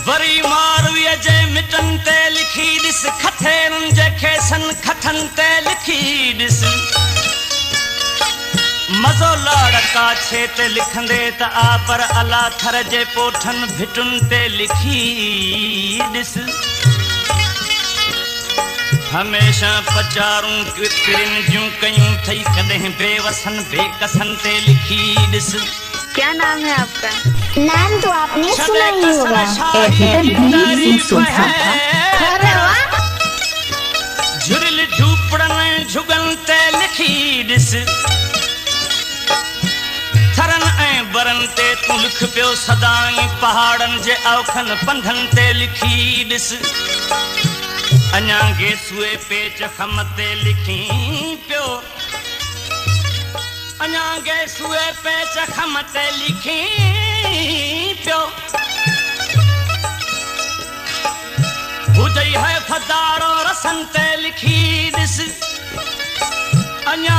Worry मारवीअ जे mitten ते लिखी ॾिस खथेरनि जे खेसनि खथनि ते लिखी ॾिस मज़ो लाड़का छे ते लिखंदे त आ पर अला थर जे पोठनि भिटुनि ते लिखी ॾिस हमेशा पचारूं किरिन जूं कयूं थई कॾहिं बेवसन बेकसन ते लिखी ॾिस। क्या नाम है आपका? नाम तो आपने सुना ही होगा। अरे वाह! झुरिल झूपड़न झुगन ते लिखी ॾिस थरन ऐं बरन ते तूं लिख पियो सदाई पहाड़न जे औखन पंधन ते लिखी ॾिस अञा गेसुए पेच खम ते लिखी पियो अञा गेसुए पेच खम ते लिखी पियो हुजई है फदारो रसन ते लिखी ॾिस अञा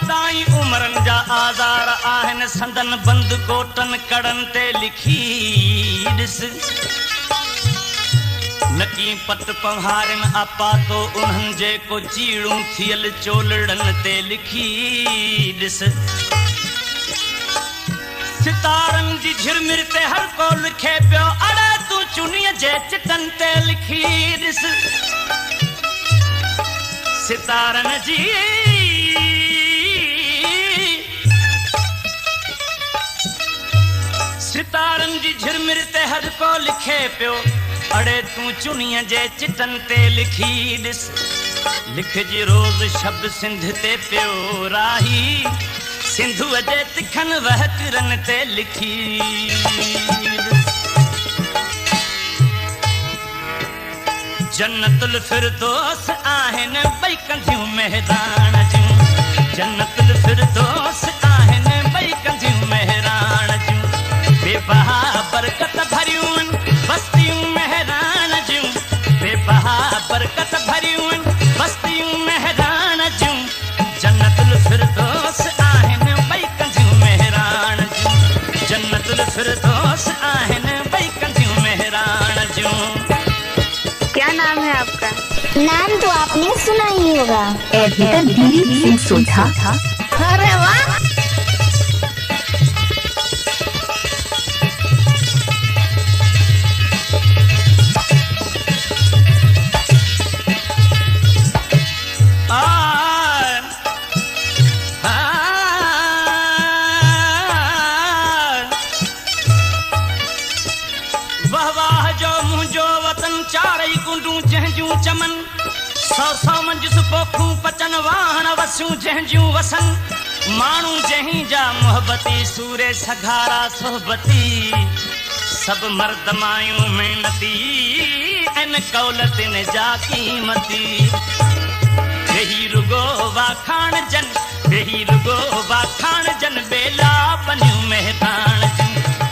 ताईं उमरन जा आज़ार आहिनि संदन बंद कोटन कड़न ते लिखी ॾिस नकी पट पहाड़न आपा तो उन्हनि जे को चीड़ूं थियल चोलड़न ते लिखी ॾिस सितारन जी झिरमिर ते हर को लिखे पियो अड़े तूं चुनीअ जे चिटन ते लिखी ॾिस सितारन जी सितारन जी झिरमिर ते हर को लिखे पियो अड़े तूं चुनीअ जे चिटन ते लिखी ॾिस लिखजी रोज़ शब्द सिंध ते पियो राही सिंधुअ जे तिखन वहकरन ते लिखी जन्नतुल फिरदौस आहिनि ॿई कंधियूं मेहरान जूं जन्नतुल फिरदौस आहिनि ॿई कंधियूं मेहरान जूं बेबहा बरकत भरियूं बस्तियूं मेहरान जूं बेबहा बरकत भरियूं बस्तियूं मेहरान जूं जन्नतुल फिरदौस आहिनि ॿई कंधियूं मेहरान जूं जन्नतुल फिरदौस आहिनि ॿई कंधियूं मेहरान जूं। क्या नाम है आपका? नाम तो आपने सुना ही होगा। अरे वाह! चमन सौ सौ मंजिस पोखूं पचन वाहन वसूं जंहिंजूं वसन माण्हू जहीं जा मोहबती सूरे सघारा सोहबती सब मर्द मायूं मेहनती इन कौलतिन जा कीमती बेही रुगो वाखाण जन बेही रुगो वाखाण जन बेला बनियूं मेहरान जूं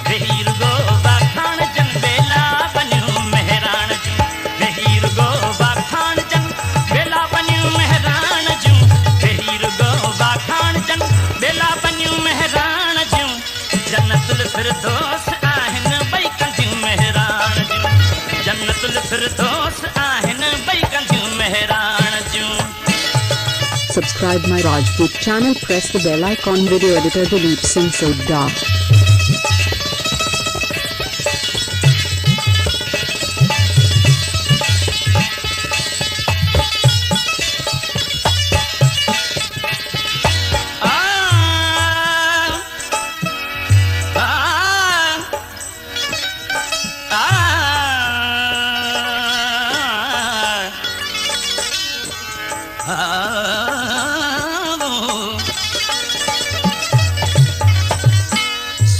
बेही रुगो वाखाण जन बेला बनियूं मेहरान जूं बेही रुगो वाखाण जन बेला बनियूं मेहरान जूं बेही रुगो वाखाण जन बेला बनियूं मेहरान जूं जन्नतुल फिरदौस आहिनि ॿई कंधियूं मेहरान जूं जन्नतुल फिरदौस आहिनि ॿई कंधियूं मेहरान जूं। Subscribe my Rajput channel, press the bell icon. Video editor Dilip Singh Sodha.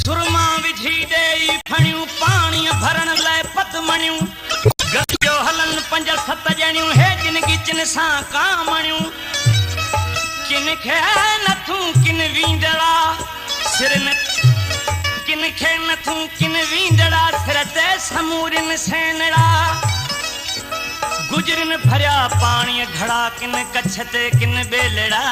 सुरमा विझी ॾेई फणियूं पाणीअ भरण लाइ पतमणियूं गॾियो हलन पंज सत ॼणियूं हे जिन गिचन सां कामणियूं किन खे नथूं किन वींदड़ा सिर न किन खे नथूं किन वींदड़ा सिर ते समूरिन सेनड़ा गुजरन भरिया पाणीअ घड़ा किन कच्छ ते किन बेलड़ा